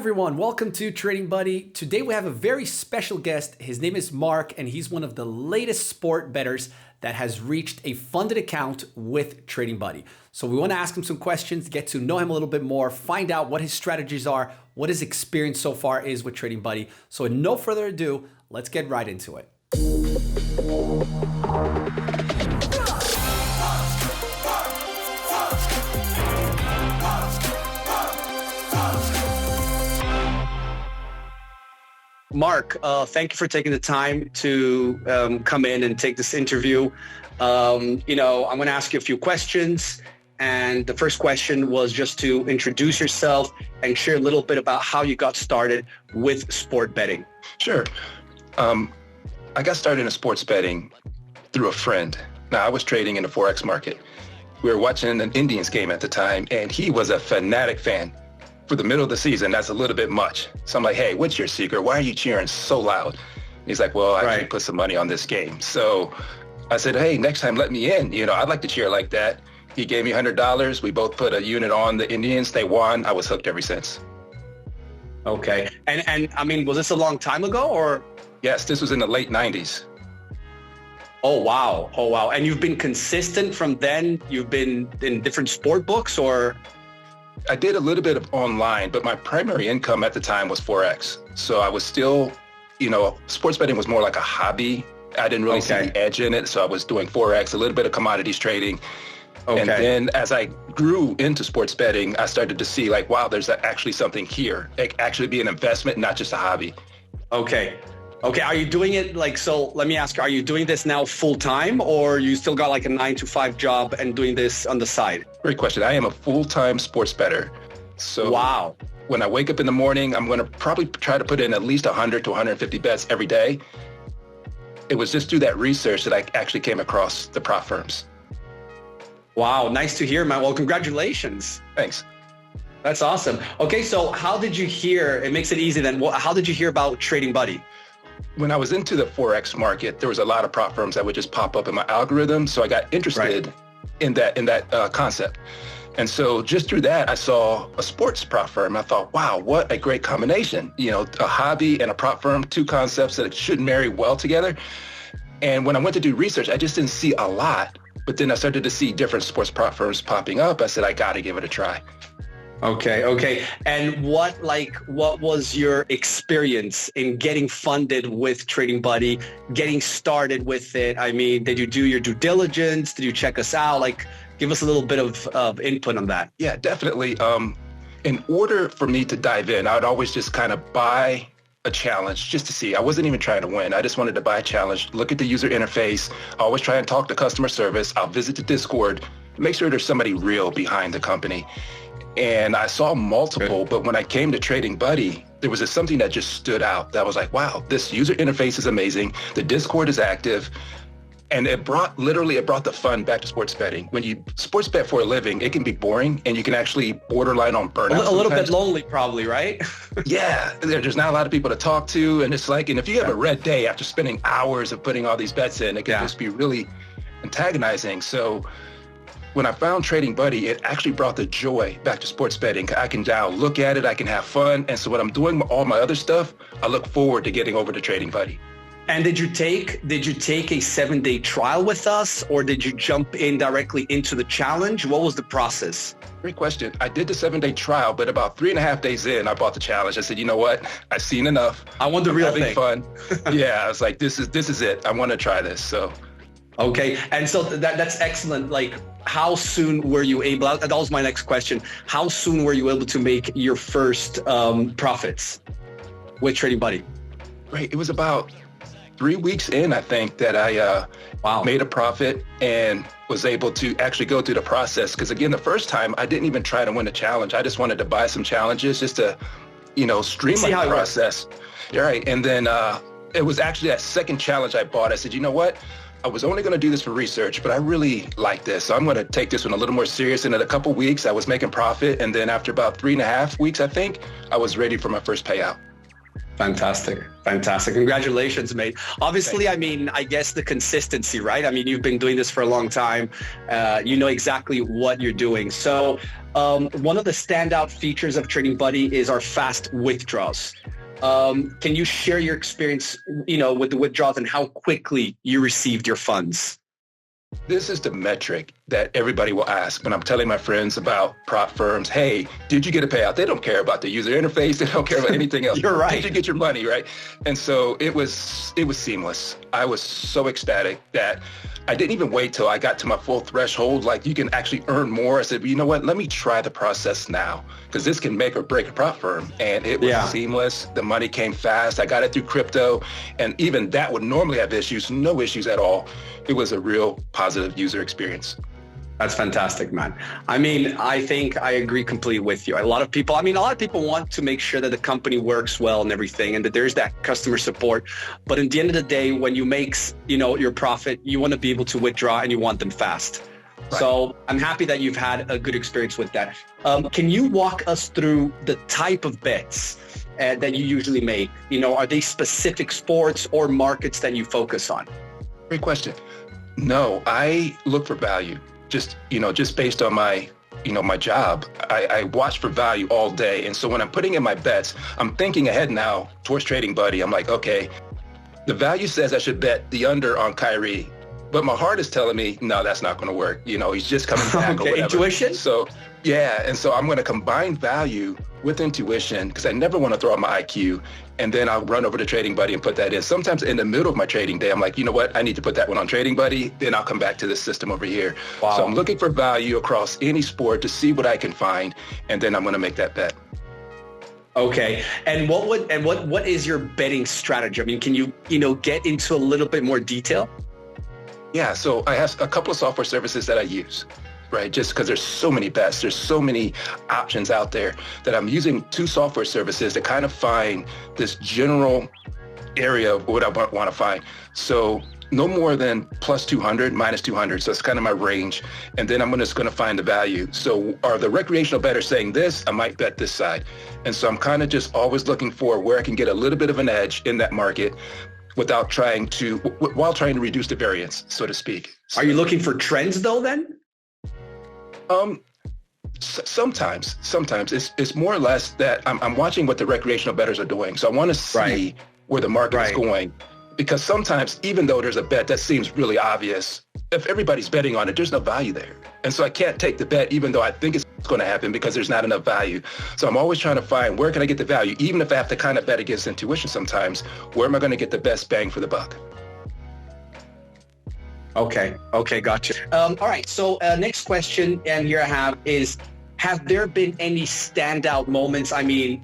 everyone, welcome to Trading Buddy. Today we have a very special guest. His name is Mark and he's one of the latest sport bettors that has reached a funded account with Trading Buddy. So we want to ask him some questions, get to know him a little bit more, find out what his strategies are, what his experience so far is with Trading Buddy. So with no further ado, let's get right into it. Mark, thank you for taking the time to come in and take this interview. I'm going to ask you a few questions. And the first question was just to introduce yourself and share a little bit about how you got started with sport betting. Sure. I got started in sports betting through a friend. Now, I was trading in the Forex market. We were watching an Indians game at the time, and he was a fanatic fan. For the middle of the season, that's a little bit much. So I'm like, hey, what's your secret? Why are you cheering so loud? He's like, well, I can put some money on this game. So I said, hey, next time let me in. I'd like to cheer like that. He gave me $100. We both put a unit on the Indians. They won. I was hooked ever since. Okay. And I mean, was this a long time ago or? Yes, this was in the late 90s. Oh, wow. Oh, wow. And you've been consistent from then? You've been in different sport books or? I did a little bit of online, but my primary income at the time was Forex. So I was still, sports betting was more like a hobby. I didn't really see the edge in it. So I was doing Forex, a little bit of commodities trading. Okay. And then as I grew into sports betting, I started to see like, wow, there's actually something here. It actually be an investment, not just a hobby. Okay. Are you doing it so let me ask you, are you doing this now full time or you still got like a 9-to-5 job and doing this on the side? Great question. I am a full-time sports bettor. So wow. When I wake up in the morning, I'm going to probably try to put in at least 100 to 150 bets every day. It was just through that research that I actually came across the prop firms. Wow. Nice to hear, man. Well, congratulations. Thanks. That's awesome. Okay. So how did you hear, it makes it easy then. How did you hear about Trading Buddy? When I was into the Forex market, there was a lot of prop firms that would just pop up in my algorithm. So I got interested in that concept. And so just through that, I saw a sports prop firm. I thought, wow, what a great combination. A hobby and a prop firm, two concepts that should marry well together. And when I went to do research, I just didn't see a lot. But then I started to see different sports prop firms popping up. I said, I got to give it a try. Okay. And what was your experience in getting funded with Trading Buddy, getting started with it? I mean, did you do your due diligence? Did you check us out? Give us a little bit of input on that. Yeah, definitely. In order for me to dive in, I would always just kind of buy a challenge just to see. I wasn't even trying to win. I just wanted to buy a challenge, look at the user interface. I always try and talk to customer service. I'll visit the Discord, make sure there's somebody real behind the company. And I saw multiple, but when I came to Trading Buddy, there was something that just stood out. That was like, wow, this user interface is amazing. The Discord is active. And it brought the fun back to sports betting. When you sports bet for a living, it can be boring and you can actually borderline on burnout. A little bit lonely probably, right? Yeah, there's not a lot of people to talk to. And it's and if you have a red day after spending hours of putting all these bets in, it can just be really antagonizing. So when I found Trading Buddy, it actually brought the joy back to sports betting. I can now look at it, I can have fun. And so when I'm doing all my other stuff, I look forward to getting over to Trading Buddy. And did you take a 7-day trial with us or did you jump in directly into the challenge? What was the process? Great question. I did the 7-day trial, but about 3.5 days in, I bought the challenge. I said, you know what? I've seen enough. I want the real thing. Fun. Yeah, I was like, this is it. I want to try this. So. Okay. And so that's excellent. How soon were you able, that was my next question. How soon were you able to make your first profits with Trading Buddy? Great. It was about 3 weeks in, I think, that I made a profit and was able to actually go through the process. Because again, the first time I didn't even try to win a challenge. I just wanted to buy some challenges just to, streamline the process. You're right. And then it was actually that second challenge I bought. I said, you know what? I was only going to do this for research, but I really like this. So I'm going to take this one a little more serious. And in a couple of weeks, I was making profit. And then after about 3.5 weeks, I think, I was ready for my first payout. Fantastic. Fantastic. Congratulations, mate. Obviously, I mean, I guess the consistency, right? I mean, you've been doing this for a long time. You know exactly what you're doing. So one of the standout features of Trading Buddy is our fast withdrawals. Can you share your experience, with the withdrawals and how quickly you received your funds? This is the metric that everybody will ask when I'm telling my friends about prop firms. Hey, did you get a payout? They don't care about the user interface. They don't care about anything else. You're right. Did you get your money, right? And so it was seamless. I was so ecstatic that I didn't even wait till I got to my full threshold. Like, you can actually earn more. I said, well, you know what? Let me try the process now, because this can make or break a prop firm. And it was seamless. The money came fast. I got it through crypto. And even that would normally have issues, no issues at all. It was a real positive user experience. That's fantastic, man. I mean, I think I agree completely with you. A lot of people want to make sure that the company works well and everything, and that there's that customer support. But at the end of the day, when you make, your profit, you want to be able to withdraw and you want them fast. Right. So I'm happy that you've had a good experience with that. Can you walk us through the type of bets that you usually make? Are they specific sports or markets that you focus on? Great question. No, I look for value. Just based on my job, I watch for value all day. And so when I'm putting in my bets, I'm thinking ahead now towards Trading Buddy. I'm like, okay, the value says I should bet the under on Kyrie, but my heart is telling me, no, that's not going to work. He's just coming back or whatever. Intuition? So yeah. And so I'm going to combine value with intuition, because I never want to throw out my IQ. And then I'll run over to Trading Buddy and put that in. Sometimes in the middle of my trading day, I'm like, you know what? I need to put that one on Trading Buddy. Then I'll come back to this system over here. Wow. So I'm looking for value across any sport to see what I can find. And then I'm going to make that bet. Okay. And what is your betting strategy? I mean, can you, get into a little bit more detail? Yeah. So I have a couple of software services that I use. Right? Just because there's so many bets, there's so many options out there, that I'm using two software services to kind of find this general area of what I want to find. So no more than plus 200, minus 200. So it's kind of my range. And then I'm just going to find the value. So are the recreational bettors saying this? I might bet this side. And so I'm kind of just always looking for where I can get a little bit of an edge in that market while trying to reduce the variance, so to speak. So, are you looking for trends though then? Sometimes it's more or less that I'm watching what the recreational bettors are doing. So I want to see where the market is going, because sometimes, even though there's a bet that seems really obvious, if everybody's betting on it, there's no value there. And so I can't take the bet, even though I think it's going to happen, because there's not enough value. So I'm always trying to find, where can I get the value? Even if I have to kind of bet against intuition sometimes, where am I going to get the best bang for the buck? Okay, gotcha. All right, so next question, and here I have there been any standout moments? I mean,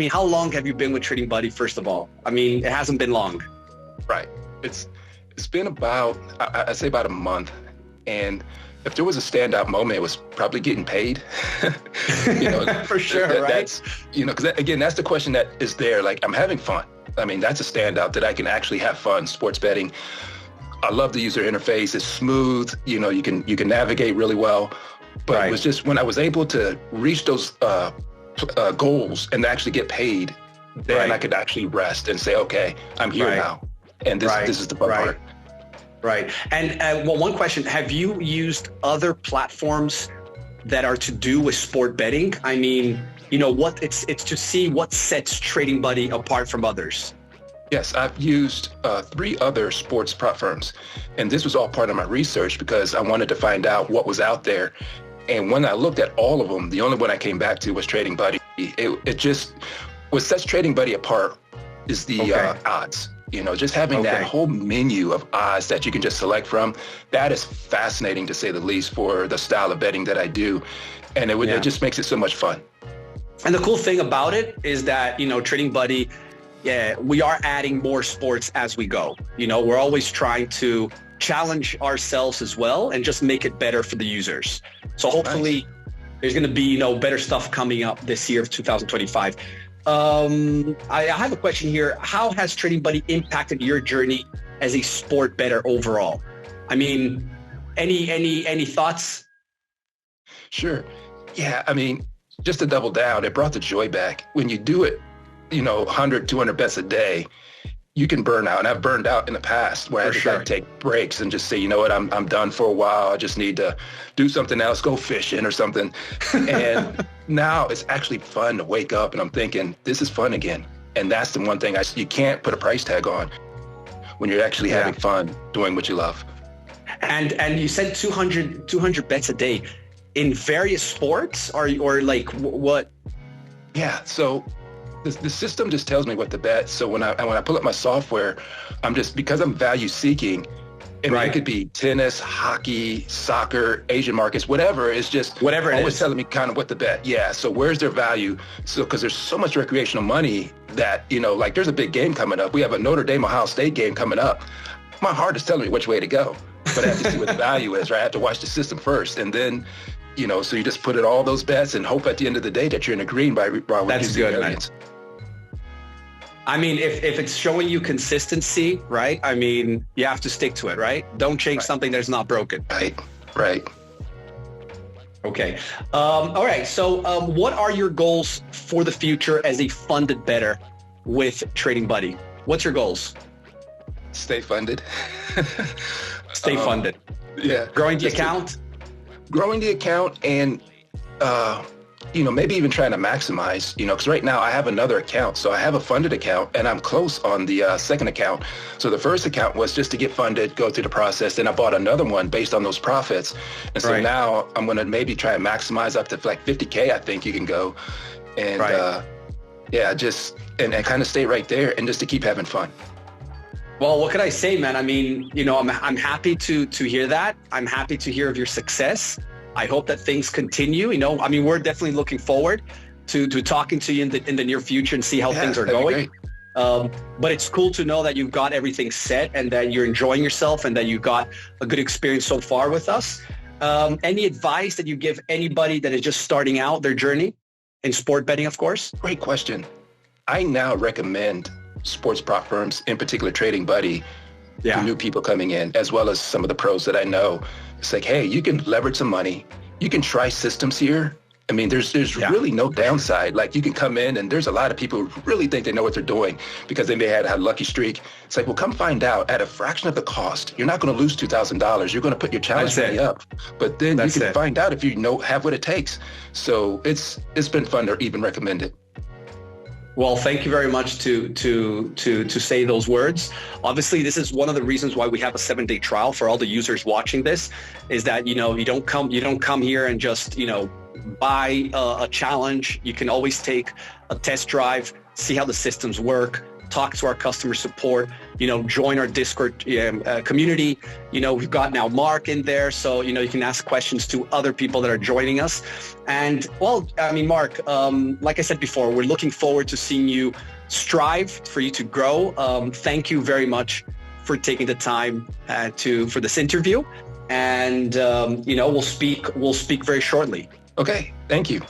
how long have you been with Trading Buddy, first of all? I mean, it hasn't been long. Right. It's been about, I'd say about a month. And if there was a standout moment, it was probably getting paid. For sure, right? That's, because again, that's the question that is there. Like, I'm having fun. I mean, that's a standout, that I can actually have fun sports betting. I love the user interface. It's smooth. You can navigate really well. But it was just when I was able to reach those goals and actually get paid, then I could actually rest and say, okay, I'm here now. And this is the fun part. Right. And one question, have you used other platforms that are to do with sport betting? I mean, it's to see what sets Trading Buddy apart from others. Yes, I've used 3 other sports prop firms, and this was all part of my research because I wanted to find out what was out there. And when I looked at all of them, the only one I came back to was Trading Buddy. It just, what sets Trading Buddy apart is the odds. Just having that whole menu of odds that you can just select from, that is fascinating, to say the least, for the style of betting that I do. And it just makes it so much fun. And the cool thing about it is that, Trading Buddy, we are adding more sports as we go. We're always trying to challenge ourselves as well and just make it better for the users. So hopefully there's going to be, better stuff coming up this year of 2025. I have a question here. How has Trading Buddy impacted your journey as a sport bettor overall? I mean, any thoughts? Sure. Yeah. I mean, just to double down, it brought the joy back. When you do it, 100, 200 bets a day, you can burn out. And I've burned out in the past where I had to like, take breaks and just say, you know what, I'm done for a while. I just need to do something else, go fishing or something. And now it's actually fun to wake up and I'm thinking, this is fun again. And that's the one thing you can't put a price tag on when you're actually having fun doing what you love. And you said 200 bets a day in various sports or like what? Yeah. So the system just tells me what to bet. So when I pull up my software, because I'm value seeking, and it could be tennis, hockey, soccer, Asian markets, whatever. It's just always telling me kind of what to bet. Yeah. So where's their value? So because there's so much recreational money that like there's a big game coming up. We have a Notre Dame Ohio State game coming up. My heart is telling me which way to go, but I have to see what the value is. Right. I have to watch the system first, and then so you just put in all those bets and hope at the end of the day that you're in the green by That's good, man. I mean, if it's showing you consistency, right? I mean, you have to stick to it, right? Don't change something that's not broken. Right. Okay. All right. So what are your goals for the future as a funded bettor with Trading Buddy? What's your goals? Stay funded. Stay funded. Yeah. Growing the account? Growing the account and, maybe even trying to maximize, because right now I have another account. So I have a funded account and I'm close on the second account. So the first account was just to get funded, go through the process. Then I bought another one based on those profits. And so now I'm going to maybe try and maximize up to like 50K, I think you can go. And just and kind of stay right there and just to keep having fun. Well, what could I say, man? I mean, I'm happy to hear that. I'm happy to hear of your success. I hope that things continue. I mean, we're definitely looking forward to talking to you in the near future and see how things are going. But it's cool to know that you've got everything set and that you're enjoying yourself and that you've got a good experience so far with us. Any advice that you give anybody that is just starting out their journey in sport betting, of course? Great question. I now recommend sports prop firms, in particular Trading Buddy, for new people coming in, as well as some of the pros that I know. It's like, hey, you can leverage some money. You can try systems here. I mean, there's really no downside. Like you can come in and there's a lot of people who really think they know what they're doing because they may have had a lucky streak. It's like, well, come find out at a fraction of the cost. You're not going to lose $2,000. You're going to put your challenge money up, but then you can find out if you have what it takes. So it's been fun to even recommend it. Well, thank you very much to say those words. Obviously, this is one of the reasons why we have a 7-day trial for all the users watching this, is that, you don't come here and just, buy a challenge. You can always take a test drive, see how the systems work, talk to our customer support, join our Discord community. We've got now Mark in there. So, you can ask questions to other people that are joining us. And well, I mean, Mark, like I said before, we're looking forward to seeing you strive, for you to grow. Thank you very much for taking the time for this interview. And, we'll speak very shortly. Okay. Thank you.